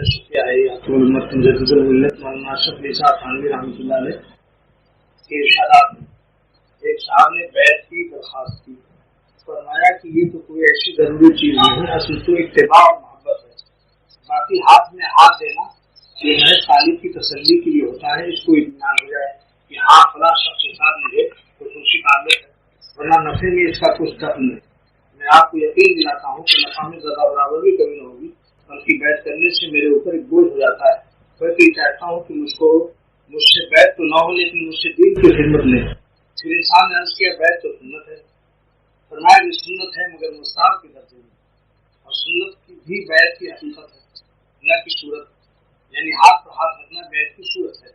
شفیع ہے مجدد الملت مولانا اشرف علی صاحب تھانوی رحمۃ اللہ علیہ کے ارشادات میں ایک صاحب نے بیعت کی درخواست کی، فرمایا کہ یہ تو کوئی ایسی ضروری چیز نہیں ہے، اصل تو اتباع اور محبت ہے، باقی ہاتھ میں ہاتھ دینا یہ محض طالب کی تسلی کے لیے ہوتا ہے، اس کو اطمینان ہو جائے کہ ہاں فلاں شخص کے ساتھ مجھے خصوصی تعلق ہے، ورنہ نفع میں اس کا کچھ دخل نہیں۔ میں آپ کو یقین دلاتا ہوں کہ نفع میں زیادہ برابر بھی کبھی نہ ہوگی، بلکہ بیعت کرنے سے میرے اوپر ایک بوجھ ہو جاتا ہے، میں تو یہ چاہتا ہوں کہ مجھ سے بیعت تو نہ ہو لیکن مجھ سے دین کی خدمت لیں۔ پھر انسان نے عرض کیا بیعت تو سنت ہے، فرمایا بھی سنت ہے مگر مستحب کے درجے میں، اور سنت کی بھی بیعت کی حقیقت ہے نہ کی صورت، یعنی ہاتھ پر ہاتھ رکھنا بیعت کی صورت ہے،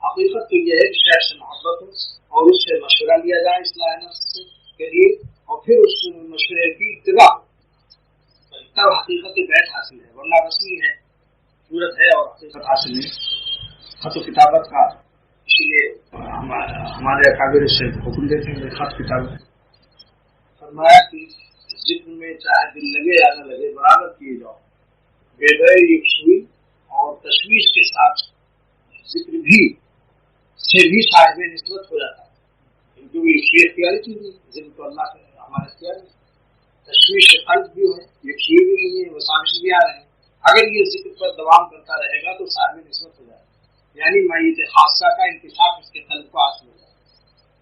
حقیقت تو یہ ہے کہ شیخ سے محبت ہو اور اس سے مشورہ لیا جائے اصلاح نفس کے لیے، اور پھر اس مشورے کی اتباع ہو، تب حقیقت بیعت حاصل ہے، ورنہ رسمی ہے، صورت ہے اور حقیقت حاصل نہیں۔ خط و کتابت کا اسی لیے ہمارے اکابر سے حکم دیتے ہیں خط کتابت، فرمایا کہ ذکر میں چاہے دل لگے یا نہ لگے برابر کیے جاؤ، بغیر یکسوئی اور تشویش کے ساتھ ذکر بھی سے بھی صاحب نسبت ہو جاتا ہے، کیونکہ وہ یکسوئی اختیاری چیز ہے، ذکر تو اللہ کے ہمارے اختیار ہے، تشویش قلب بھی ہے، یکسوئی بھی نہیں ہے، وساوس بھی آ رہے ہیں، اگر یہ ذکر پر دوام کرتا رہے گا تو صاحب نسبت ہو جائے گا، یعنی میت خاصہ کا انکشاف اس کے قلب کو حاصل ہو جائے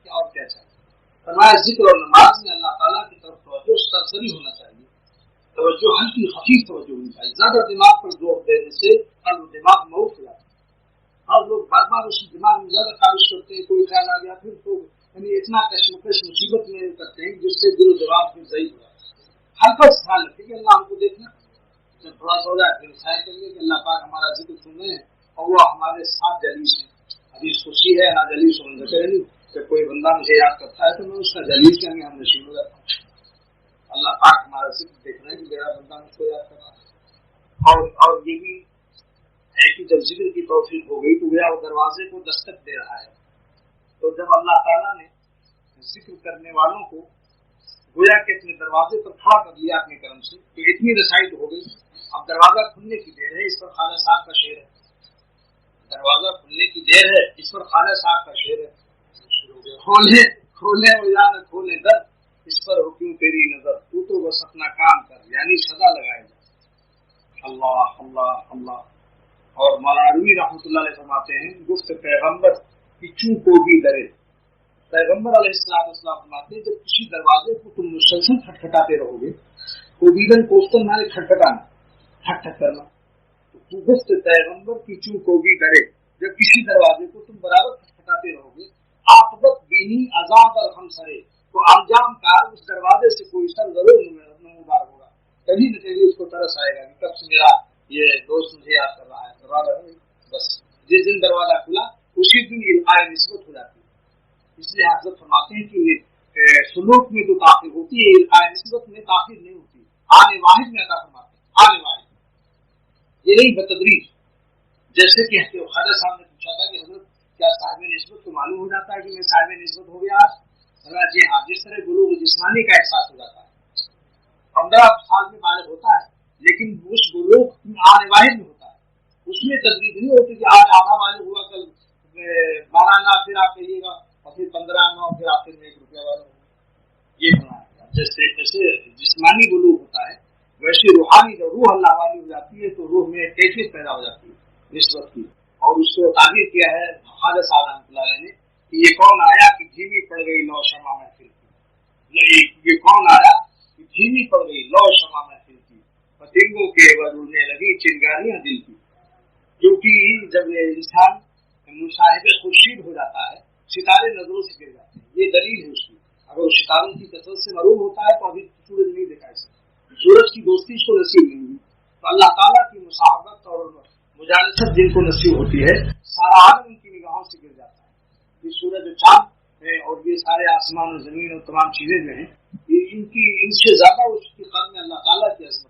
گا، اور کیا چاہیے؟ فرمایا ذکر اور نماز میں اللہ تعالیٰ کی طرف توجہ سرسری ہونا چاہیے، توجہ ہلکی خفیف توجہ ہونی چاہیے، زیادہ دماغ پر زور دینے سے قلب و دماغ موت ہو جاتا ہے، اور لوگ بار بار اس دماغ میں زیادہ خارش کرتے ہیں، کوئی خیال آ گیا پھر تو یعنی اتنا کشمکش مصیبت میں کرتے ہیں جس سے دل و دماغ پھر ضعیف ہو جاتا ہے۔ ہلکا سے خیال رکھے کہ اللہ ہم کو دیکھنا، جب تھوڑا سا ہو جائے پھر خیال کریے کہ اللہ پاک ہمارا ذکر سن رہے ہیں اور وہ ہمارے ساتھ جلیس ہیں، حدیث خوشی ہے نہ جلیس ہو ذکر نہیں، جب کوئی بندہ مجھے یاد کرتا ہے تو میں اس کا جلیس یعنی ہم نشین ہو جاتا ہوں، اللہ پاک ہمارا ذکر دیکھ رہے ہیں کہ میرا بندہ مجھ کو یاد کر رہا ہے، اور یہ بھی ہے کہ جب ذکر کی توفیق ہو گئی تو گیا وہ دروازے کو دستک دے رہا ہے، تو جب اللہ تعالیٰ نے ذکر کرنے والوں کو گویا کہ اپنے دروازے پر کھڑا کر لیا اپنے کرم سے تو اتنی رسائی ہو گئی، اب دروازہ کھلنے کی دیر ہے، اس پر خواجہ صاحب کا شعر ہے، دروازہ کھلنے کی دیر ہے، اس پر خواجہ صاحب کا شعر ہے، کھولے کھولے یا نہ کھولے در، اس پر ہو کیوں تیری نظر، تو بس اپنا کام کر، یعنی سزا لگائے جا، اللہ اللہ اللہ۔ اور مولانا رحمۃ اللہ علیہ فرماتے ہیں گفت پیغمبر کی چوں کو بھی ڈرے، پیغمبر علیہ السلام فرماتے ہیں جب کسی دروازے کو تم مسلسل کھٹکھٹاتے رہو گے، کوبیدن کوستن مانے کھٹکھٹانا، ٹھک ٹھک کرنا، تو گفت پیغمبر کی چوں کو بھی ڈرے، جب کسی دروازے کو تم برابر کھٹکھٹاتے رہو گے، عاقبت بینی عذاب اور ہمسرے، تو انجام کار اس دروازے سے کوئی سر ضرور نمودار ہوگا، کبھی نہ کبھی اس کو ترس آئے گا کہ کب سے میرا یہ دوست مجھے یاد کر رہا ہے، دروازہ بس جس دن دروازہ کھلا اسی دن القاء نسبت ہو جاتی ہے، اس لیے حضرت فرماتے ہیں کہ سلوک میں تو تاخیر ہوتی ہے، القاء نسبت میں تاخیر نہیں ہوتی، آنے واحد میں عطا فرماتے ہیں، آنے واحد یہ نہیں بتدریج، جیسے کہ خواجہ صاحب نے پوچھا تھا کہ حضرت کیا صاحب نسبت کو معلوم ہو جاتا ہے کہ میں صاحب نسبت ہو گیا؟ جی ہاں، جس طرح بلوغ جسمانی کا احساس ہو جاتا ہے، 15 سال میں بالغ ہوتا ہے لیکن اس بلوغ آنے واحد میں ہوتا ہے، اس میں تدریج نہیں ہوتی کہ آج آدھا بالغ ہوا کل 12 آنا پھر آپ کہیے گا اور پھر 15 آنا اور پھر آخر میں 1 روپیہ والا ہوگا، یہ ہونا ہے، جیسے جسمانی بلوغ ہوتا ہے ویسے روحانی جب روح اللہ والی ہو جاتی ہے تو روح میں کیفیت پیدا ہو جاتی ہے نسبت کی، اور اس کو تعبیر کیا ہے خواجہ صاحب رحمۃ اللہ علیہ نے کہ یہ کون آیا کہ دھیمی پڑ گئی لو شمع محفل کی، یہ کون آیا کہ دھیمی پڑ گئی لو شمع محفل کی، پتنگوں کے اڑنے لگی چنگاریاں دل کی، کیونکہ جب انسان مشاہدہ خورشید ہو جاتا ہے ستارے نظروں سے گر جاتے ہیں، یہ دلیل ہے اس کی، اگر وہ ستاروں کی کثرت سے محروم ہوتا ہے تو ابھی سورج نہیں دیکھا اسے، سورج کی دوستی اس کو نصیب نہیں ہوئی، تو اللہ تعالیٰ کی مصاحبت اور مجالست جن کو نصیب ہوتی ہے سارا عالم ان کی نگاہوں سے گر جاتا ہے، یہ سورج و چاند ہے اور یہ سارے آسمان و زمین اور تمام چیزیں جو ہیں ان سے زیادہ اس کی قلب میں اللہ تعالیٰ کی عظمت